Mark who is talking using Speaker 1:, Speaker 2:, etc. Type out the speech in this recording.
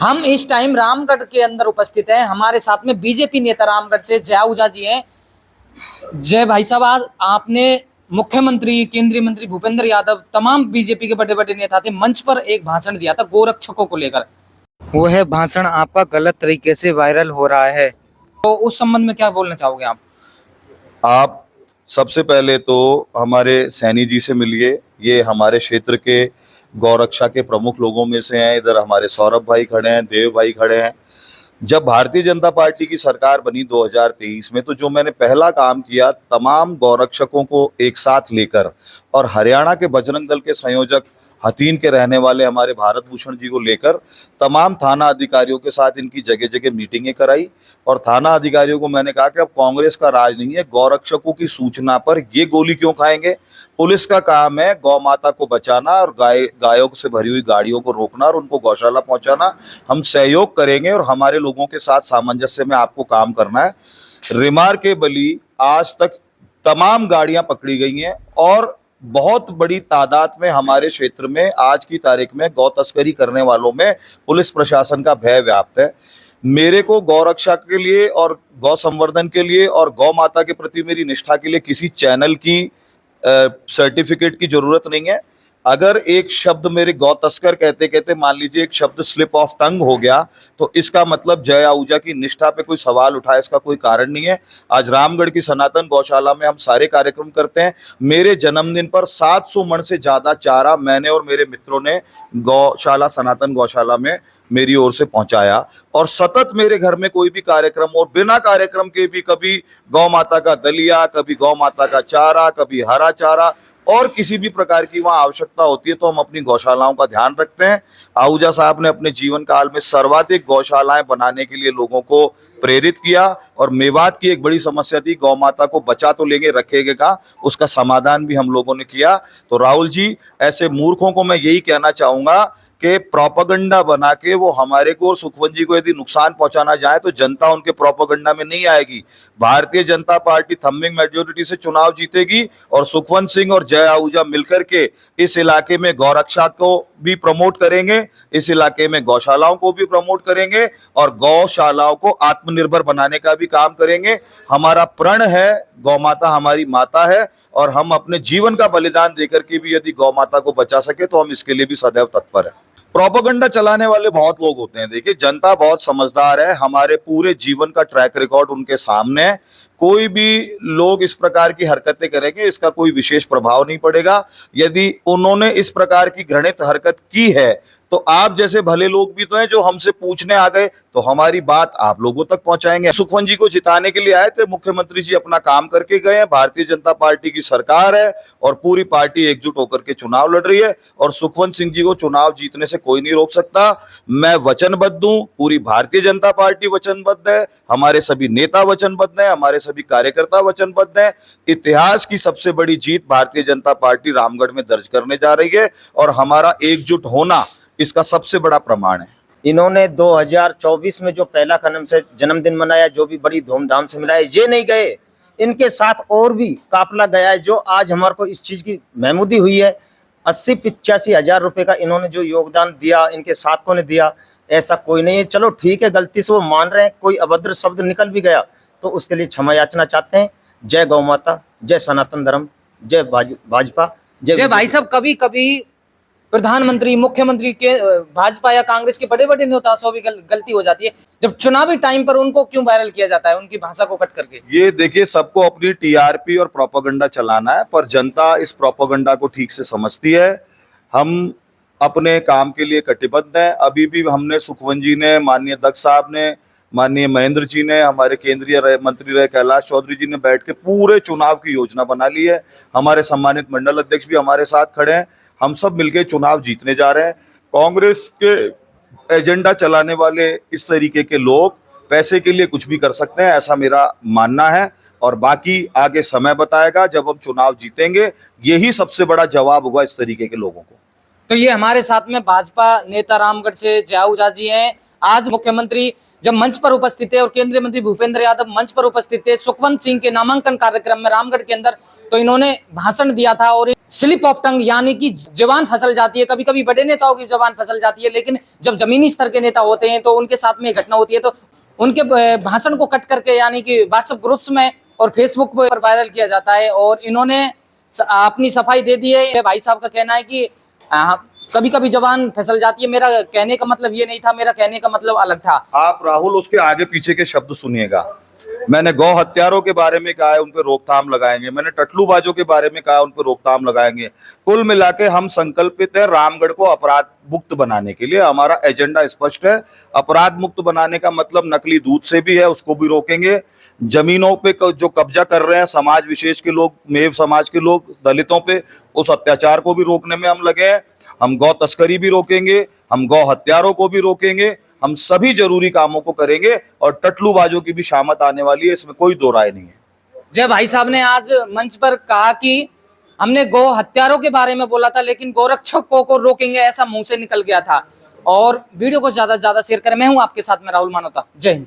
Speaker 1: हम इस टाइम रामगढ़ के अंदर उपस्थित हैं। हमारे साथ में बीजेपी नेता रामगढ़ से जय आहूजा जी हैं। जय भाई साहब, आज आपने मुख्यमंत्री, केंद्रीय मंत्री भूपेंद्र यादव, तमाम बीजेपी के बड़े बड़े नेता थे, मंच पर एक भाषण दिया था गोरक्षकों को लेकर। वह भाषण आपका गलत तरीके से वायरल हो रहा है, तो उस संबंध में क्या बोलना चाहोगे आप?
Speaker 2: आप सबसे पहले तो हमारे सैनी जी से मिलिए। ये हमारे क्षेत्र के गौरक्षा के प्रमुख लोगों में से हैं। इधर हमारे सौरभ भाई खड़े हैं, देव भाई खड़े हैं। जब भारतीय जनता पार्टी की सरकार बनी 2023 में, तो जो मैंने पहला काम किया, तमाम गौरक्षकों को एक साथ लेकर और हरियाणा के बजरंग दल के संयोजक हथीन के रहने वाले हमारे भारत भूषण जी को लेकर तमाम थाना अधिकारियों के साथ इनकी जगह जगह मीटिंगें कराई। और थाना अधिकारियों को मैंने कहा कि अब कांग्रेस का राज नहीं है, गौरक्षकों की सूचना पर ये गोली क्यों खाएंगे। पुलिस का काम है गौ माता को बचाना और गायों से भरी हुई गाड़ियों को रोकना और उनको गौशाला पहुंचाना। हम सहयोग करेंगे और हमारे लोगों के साथ सामंजस्य में आपको काम करना है। रिमार्केबली आज तक तमाम गाड़ियां पकड़ी गई हैं और बहुत बड़ी तादाद में हमारे क्षेत्र में आज की तारीख में गौ तस्करी करने वालों में पुलिस प्रशासन का भय व्याप्त है। मेरे को गौ रक्षा के लिए और गौ संवर्धन के लिए और गौ माता के प्रति मेरी निष्ठा के लिए किसी चैनल की सर्टिफिकेट की जरूरत नहीं है। अगर एक शब्द मेरे गौ तस्कर कहते कहते मान लीजिए एक शब्द स्लिप ऑफ टंग हो गया, तो इसका मतलब जय आहूजा की निष्ठा पे कोई सवाल उठाए इसका कोई कारण नहीं है। आज रामगढ़ की सनातन गौशाला में हम सारे कार्यक्रम करते हैं। मेरे जन्मदिन पर 700 मन से ज्यादा चारा मैंने और मेरे मित्रों ने गौशाला, सनातन गौशाला में मेरी ओर से पहुंचाया। और सतत मेरे घर में कोई भी कार्यक्रम और बिना कार्यक्रम के भी कभी गौ माता का दलिया, कभी गौ माता का चारा, कभी हरा चारा और किसी भी प्रकार की वहां आवश्यकता होती है तो हम अपनी गौशालाओं का ध्यान रखते हैं। आहूजा साहब ने अपने जीवन काल में सर्वाधिक गौशालाएं बनाने के लिए लोगों को प्रेरित किया। और मेवात की एक बड़ी समस्या थी, गौ माता को बचा तो लेंगे, रखेंगे का, उसका समाधान भी हम लोगों ने किया। तो राहुल जी, ऐसे मूर्खों को मैं यही कहना चाहूंगा कि प्रोपेगेंडा बना के वो हमारे को और सुखवंत जी को यदि नुकसान पहुंचाना चाहे तो जनता उनके प्रोपेगेंडा में नहीं आएगी। भारतीय जनता पार्टी थंबिंग मेजोरिटी से चुनाव जीतेगी और सुखवंत सिंह और जय आहूजा मिलकर के इस इलाके में गौरक्षा को भी प्रमोट करेंगे, इस इलाके में गौशालाओं को भी प्रमोट करेंगे और गौशालाओं को आत्मनिर्भर बनाने का भी काम करेंगे। हमारा प्रण है, गौ माता हमारी माता है और हम अपने जीवन का बलिदान देकर के भी यदि गौ माता को बचा सके तो हम इसके लिए भी सदैव तत्पर है। प्रोपेगेंडा चलाने वाले बहुत लोग होते हैं। देखिए, जनता बहुत समझदार है, हमारे पूरे जीवन का ट्रैक रिकॉर्ड उनके सामने है। कोई भी लोग इस प्रकार की हरकतें करेंगे इसका कोई विशेष प्रभाव नहीं पड़ेगा। यदि उन्होंने इस प्रकार की घृणित हरकत की है तो आप जैसे भले लोग भी तो हैं जो हमसे पूछने आ गए, तो हमारी बात आप लोगों तक पहुंचाएंगे। सुखवंत जी को जिताने के लिए आए थे, मुख्यमंत्री जी अपना काम करके गए हैं। भारतीय जनता पार्टी की सरकार है और पूरी पार्टी एकजुट होकर के चुनाव लड़ रही है और सुखवंत सिंह जी को चुनाव जीतने से कोई नहीं रोक सकता। मैं वचनबद्ध हूं, पूरी भारतीय जनता पार्टी वचनबद्ध है, हमारे सभी नेता वचनबद्ध हैं, हमारे सभी कार्यकर्ता वचनबद्ध हैं। इतिहास की सबसे बड़ी जीत भारतीय जनता पार्टी रामगढ़ में दर्ज करने जा रही है और हमारा एकजुट होना इसका सबसे बड़ा प्रमाण है।
Speaker 3: इन्होंने 2024 में जो पहला कदम से जन्मदिन मनाया, जो भी बड़ी धूमधाम से मनाया, ये नहीं गए, इनके साथ और भी काफिला गया है। जो आज हमारे को इस चीज की महमूदी हुई है, 80-85 हजार रुपए का इन्होंने जो योगदान दिया, इनके साथियों ने दिया, ऐसा कोई नहीं है। चलो ठीक है, गलती से वो मान रहे हैं, कोई अभद्र शब्द निकल भी गया तो उसके लिए क्षमा याचना चाहते हैं। जय गौ माता, जय सनातन धर्म, जय भाजपा,
Speaker 1: जय भाई साहब, कभी कभी प्रधानमंत्री, मुख्यमंत्री के भाजपा या कांग्रेस के बड़े बड़े नेताओं से भी गलती हो जाती है, जब चुनावी टाइम पर उनको क्यों वायरल किया जाता है उनकी भाषा को कट करके?
Speaker 2: ये देखिए, सबको अपनी टीआरपी और प्रोपेगेंडा चलाना है, पर जनता इस प्रोपेगेंडा को ठीक से समझती है। हम अपने काम के लिए कटिबद्ध हैं। अभी भी हमने, सुखवंत जी ने, माननीय दक्ष साहब ने, माननीय महेंद्र जी ने, हमारे केंद्रीय मंत्री रहे कैलाश चौधरी जी ने बैठ के पूरे चुनाव की योजना बना ली है। हमारे सम्मानित मंडल अध्यक्ष भी हमारे साथ खड़े हैं। हम सब मिलकर चुनाव जीतने जा रहे हैं। कांग्रेस के एजेंडा चलाने वाले इस तरीके के लोग पैसे के लिए कुछ भी कर सकते हैं, ऐसा मेरा मानना है। और बाकी आगे समय बताएगा, जब हम चुनाव जीतेंगे यही सबसे बड़ा जवाब होगा इस तरीके के लोगों को।
Speaker 1: तो ये हमारे साथ में भाजपा नेता रामगढ़ से जय आहूजा जी हैं। आज मुख्यमंत्री जब मंच पर उपस्थित थे और केंद्रीय मंत्री भूपेंद्र यादव मंच पर उपस्थित थे सुखवंत सिंह के नामांकन कार्यक्रम में रामगढ़ के अंदर, तो इन्होंने भाषण दिया था और स्लिप ऑफ टंग यानी कि जबान फिसल जाती है। कभी कभी बड़े नेताओं की जबान फिसल जाती है, लेकिन जब जमीनी स्तर के नेता होते हैं तो उनके साथ में घटना होती है तो उनके भाषण को कट करके यानी कि व्हाट्सएप ग्रुप्स में और फेसबुक पर वायरल किया जाता है। और इन्होंने अपनी सफाई दे दी है। भाई साहब का कहना है कि कभी कभी जबान फिसल जाती है। मेरा कहने का मतलब ये नहीं था, मेरा कहने का मतलब अलग था।
Speaker 2: आप राहुल उसके आगे पीछे के शब्द सुनिएगा। मैंने गौ हत्यारों के बारे में कहा है उन पर रोकथाम लगाएंगे, मैंने टटलूबाजों के बारे में कहा उन पर रोकथाम लगाएंगे। कुल मिला के हम संकल्पित है रामगढ़ को अपराध मुक्त बनाने के लिए। हमारा एजेंडा स्पष्ट है। अपराध मुक्त बनाने का मतलब नकली दूध से भी है, उसको भी रोकेंगे। जमीनों पे जो कब्जा कर रहे हैं समाज विशेष के लोग, मेव समाज के लोग, दलितों पे, उस अत्याचार को भी रोकने में हम लगे हैं। हम गौ तस्करी भी रोकेंगे, हम गौ हत्यारों को भी रोकेंगे, हम सभी जरूरी कामों को करेंगे और टटलूबाजों की भी शामत आने वाली है, इसमें कोई दो राय नहीं है।
Speaker 1: जय भाई साहब ने आज मंच पर कहा कि हमने गौ हत्यारों के बारे में बोला था लेकिन गौरक्षकों को रोकेंगे, ऐसा मुंह से निकल गया था। और वीडियो को ज्यादा से ज्यादा शेयर करें। मैं हूं आपके साथ में राहुल मानोता। जय हिंद।